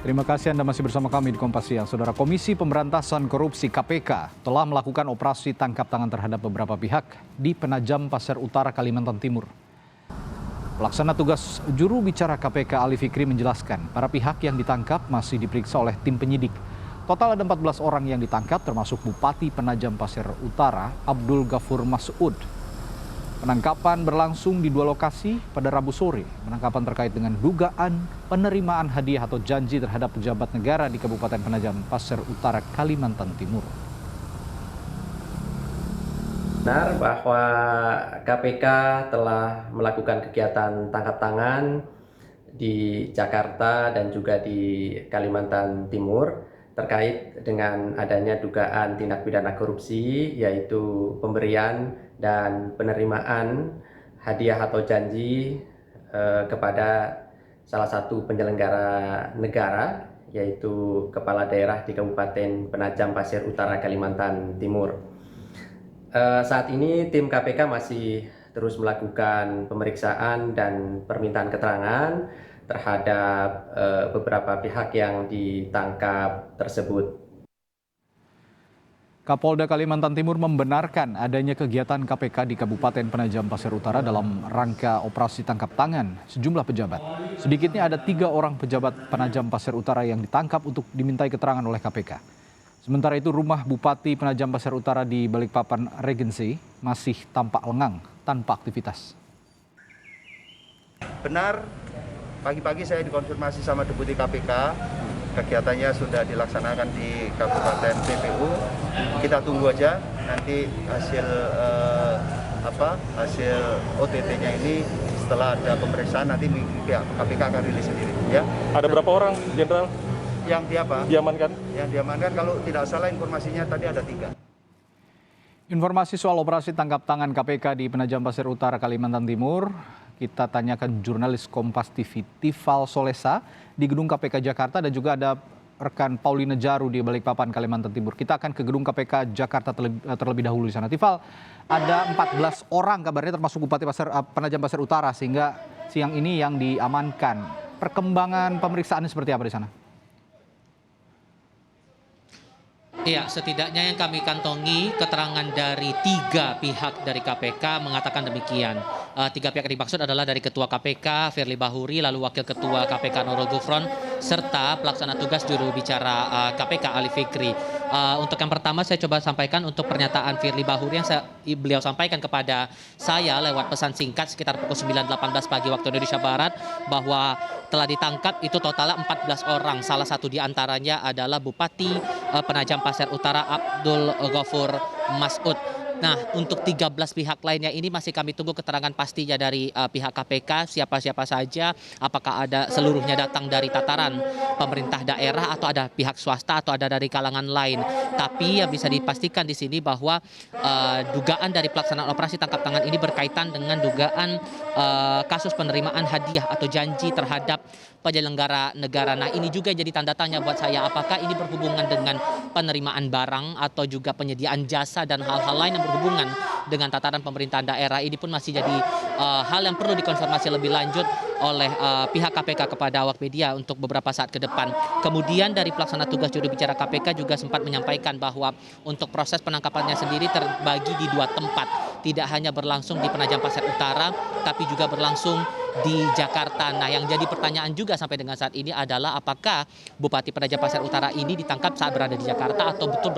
Terima kasih Anda masih bersama kami di Kompas Siang. Saudara, Komisi Pemberantasan Korupsi KPK telah melakukan operasi tangkap tangan terhadap beberapa pihak di Penajam Pasir Utara, Kalimantan Timur. Pelaksana tugas juru bicara KPK Ali Fikri menjelaskan, para pihak yang ditangkap masih diperiksa oleh tim penyidik. Total ada 14 orang yang ditangkap termasuk Bupati Penajam Pasir Utara Abdul Ghafur Mas'ud. Penangkapan berlangsung di 2 lokasi pada Rabu sore. Penangkapan terkait dengan dugaan penerimaan hadiah atau janji terhadap pejabat negara di Kabupaten Penajam Pasir Utara, Kalimantan Timur. Benar bahwa KPK telah melakukan kegiatan tangkap tangan di Jakarta dan juga di Kalimantan Timur terkait dengan adanya dugaan tindak pidana korupsi, yaitu pemberian dan penerimaan hadiah atau janji kepada salah satu penyelenggara negara, yaitu kepala daerah di Kabupaten Penajam Pasir Utara, Kalimantan Timur. Saat ini tim KPK masih terus melakukan pemeriksaan dan permintaan keterangan terhadap beberapa pihak yang ditangkap tersebut. Kapolda Kalimantan Timur membenarkan adanya kegiatan KPK di Kabupaten Penajam Pasir Utara dalam rangka operasi tangkap tangan sejumlah pejabat. Sedikitnya ada 3 orang pejabat Penajam Pasir Utara yang ditangkap untuk dimintai keterangan oleh KPK. Sementara itu rumah Bupati Penajam Pasir Utara di Balikpapan Regency masih tampak lengang tanpa aktivitas. Benar, pagi-pagi saya dikonfirmasi sama Deputi KPK, kegiatannya sudah dilaksanakan di Kabupaten PPU. Kita tunggu aja nanti hasil OTT-nya ini, setelah ada pemeriksaan nanti pihak KPK akan rilis sendiri. Ya. Ada berapa orang, Jenderal? Yang diamankan? Yang diamankan kalau tidak salah informasinya tadi ada 3. Informasi soal operasi tangkap tangan KPK di Penajam Pasir Utara, Kalimantan Timur, kita tanyakan jurnalis Kompas TV Tifal Solesa di Gedung KPK Jakarta dan juga ada rekan Paulina Jaru di Balikpapan, Kalimantan Timur. Kita akan ke Gedung KPK Jakarta terlebih dahulu di sana. Tifal, ada 14 orang kabarnya termasuk Bupati Penajam Pasir Utara sehingga siang ini yang diamankan. Perkembangan pemeriksaannya seperti apa di sana? Iya, setidaknya yang kami kantongi keterangan dari 3 pihak dari KPK mengatakan demikian. 3 pihak yang dimaksud adalah dari Ketua KPK Firly Bahuri, lalu Wakil Ketua KPK Nurul Gufron, serta pelaksana tugas juru bicara KPK Ali Fikri. Untuk yang pertama saya coba sampaikan untuk pernyataan Firly Bahuri yang beliau sampaikan kepada saya lewat pesan singkat sekitar pukul 9.18 pagi waktu Indonesia Barat, bahwa telah ditangkap itu totalnya 14 orang. Salah satu di antaranya adalah Bupati Penajam Pasir Utara Abdul Ghafur Mas'ud. Nah, untuk 13 pihak lainnya ini masih kami tunggu keterangan pastinya dari pihak KPK, siapa-siapa saja, apakah ada seluruhnya datang dari tataran pemerintah daerah atau ada pihak swasta atau ada dari kalangan lain. Tapi yang bisa dipastikan di sini bahwa dugaan dari pelaksanaan operasi tangkap tangan ini berkaitan dengan dugaan kasus penerimaan hadiah atau janji terhadap penyelenggara negara. Nah, ini juga jadi tanda tanya buat saya, apakah ini berhubungan dengan penerimaan barang atau juga penyediaan jasa dan hal-hal lain yang berhubungan dengan tataran pemerintahan daerah. Ini pun masih jadi hal yang perlu dikonfirmasi lebih lanjut oleh pihak KPK kepada awak media untuk beberapa saat ke depan. Kemudian dari pelaksana tugas juru bicara KPK juga sempat menyampaikan bahwa untuk proses penangkapannya sendiri terbagi di 2 tempat. Tidak hanya berlangsung di Penajam Pasir Utara, tapi juga berlangsung di Jakarta. Nah, yang jadi pertanyaan juga sampai dengan saat ini adalah apakah Bupati Penajam Pasir Utara ini ditangkap saat berada di Jakarta atau betul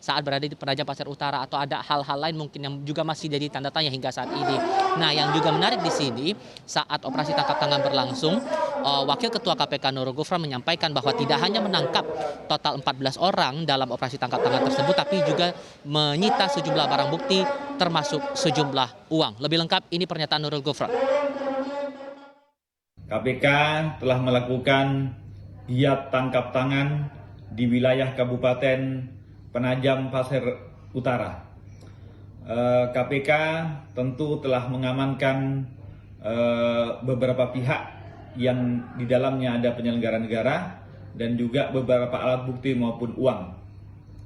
saat berada di Penajam Pasir Utara, atau ada hal-hal lain mungkin yang juga masih jadi tanda tanya hingga saat ini. Nah, yang juga menarik di sini saat operasi tangkap tangan berlangsung, Wakil Ketua KPK Nurul Gufron menyampaikan bahwa tidak hanya menangkap total 14 orang dalam operasi tangkap tangan tersebut, tapi juga menyita sejumlah barang bukti termasuk sejumlah uang. Lebih lengkap ini pernyataan Nurul Gufron. KPK telah melakukan giat tangkap tangan di wilayah Kabupaten Penajam Pasir Utara. KPK tentu telah mengamankan beberapa pihak yang di dalamnya ada penyelenggara negara dan juga beberapa alat bukti maupun uang.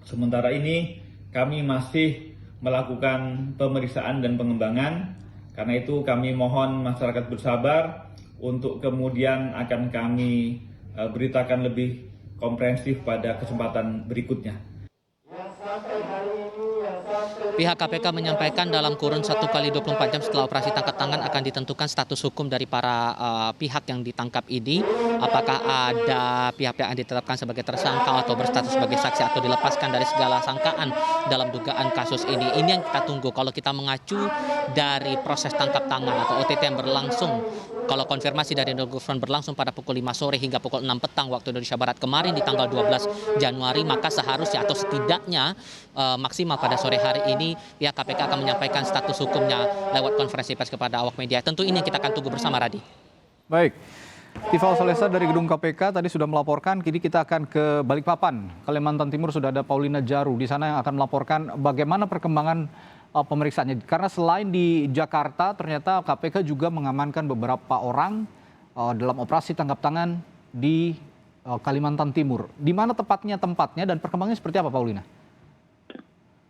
Sementara ini kami masih melakukan pemeriksaan dan pengembangan. Karena itu kami mohon masyarakat bersabar untuk kemudian akan kami beritakan lebih komprehensif pada kesempatan berikutnya. Pihak KPK menyampaikan dalam kurun 1x24 jam setelah operasi tangkap tangan akan ditentukan status hukum dari para pihak yang ditangkap ini. Apakah ada pihak-pihak yang ditetapkan sebagai tersangka atau berstatus sebagai saksi atau dilepaskan dari segala sangkaan dalam dugaan kasus ini. Ini yang kita tunggu. Kalau kita mengacu dari proses tangkap tangan atau OTT yang berlangsung, kalau konfirmasi dari Nurgufron berlangsung pada pukul 5 sore hingga pukul 6 petang waktu Indonesia Barat kemarin di tanggal 12 Januari, maka seharusnya atau setidaknya maksimal pada sore hari ini pihak KPK akan menyampaikan status hukumnya lewat konferensi pers kepada awak media. Tentu ini yang kita akan tunggu bersama, Radi. Baik, Tifal Solesa dari gedung KPK tadi sudah melaporkan, kini kita akan ke Balikpapan, Kalimantan Timur sudah ada Paulina Jaru di sana yang akan melaporkan bagaimana perkembangan pemeriksaannya. Karena selain di Jakarta, ternyata KPK juga mengamankan beberapa orang dalam operasi tangkap tangan di Kalimantan Timur. Di mana tempatnya dan perkembangannya seperti apa, Paulina?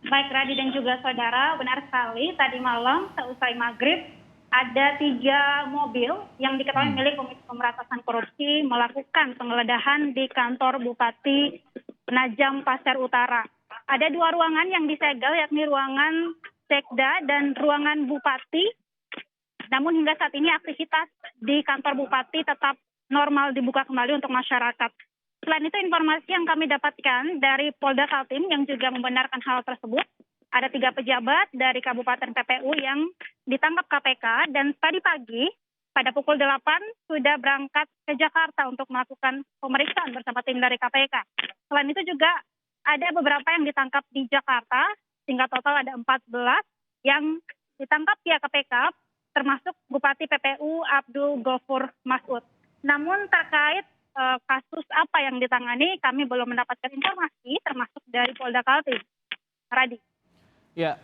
Baik, Radi dan juga saudara, benar sekali tadi malam seusai maghrib ada 3 mobil yang diketahui milik Komisi Pemberantasan Korupsi melakukan penggeledahan di kantor Bupati Penajam Pasir Utara. Ada 2 ruangan yang disegel, yakni ruangan Sekda dan ruangan Bupati. Namun hingga saat ini aktivitas di kantor Bupati tetap normal dibuka kembali untuk masyarakat. Selain itu, informasi yang kami dapatkan dari Polda Kaltim yang juga membenarkan hal tersebut, ada 3 pejabat dari Kabupaten PPU yang ditangkap KPK dan tadi pagi pada pukul 8 sudah berangkat ke Jakarta untuk melakukan pemeriksaan bersama tim dari KPK. Selain itu juga ada beberapa yang ditangkap di Jakarta, sehingga total ada 14 yang ditangkap pihak KPK, termasuk Bupati PPU Abdul Ghafur Masud. Namun terkait kasus apa yang ditangani, kami belum mendapatkan informasi, termasuk dari Polda Kaltim. Radi. Ya,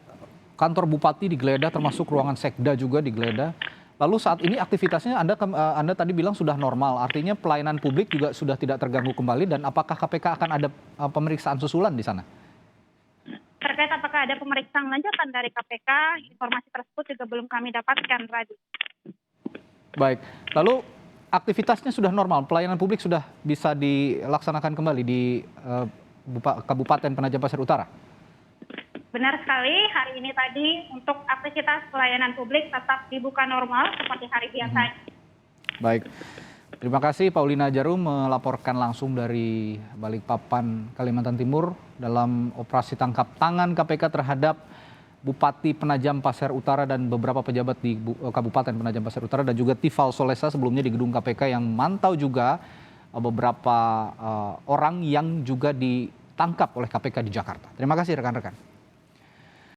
kantor Bupati digeledah, termasuk ruangan Sekda juga digeledah. Lalu saat ini aktivitasnya Anda tadi bilang sudah normal, artinya pelayanan publik juga sudah tidak terganggu kembali, dan apakah KPK akan ada pemeriksaan susulan di sana? Terkait apakah ada pemeriksaan lanjutan dari KPK, informasi tersebut juga belum kami dapatkan, Radi. Baik, lalu aktivitasnya sudah normal, pelayanan publik sudah bisa dilaksanakan kembali di Kabupaten Penajam Pasir Utara? Benar sekali, hari ini tadi untuk aktivitas pelayanan publik tetap dibuka normal seperti hari biasa. Baik, terima kasih Paulina Jaru melaporkan langsung dari Balikpapan, Kalimantan Timur dalam operasi tangkap tangan KPK terhadap Bupati Penajam Pasir Utara dan beberapa pejabat di Kabupaten Penajam Pasir Utara, dan juga Tifal Solesa sebelumnya di gedung KPK yang mantau juga beberapa orang yang juga ditangkap oleh KPK di Jakarta. Terima kasih rekan-rekan.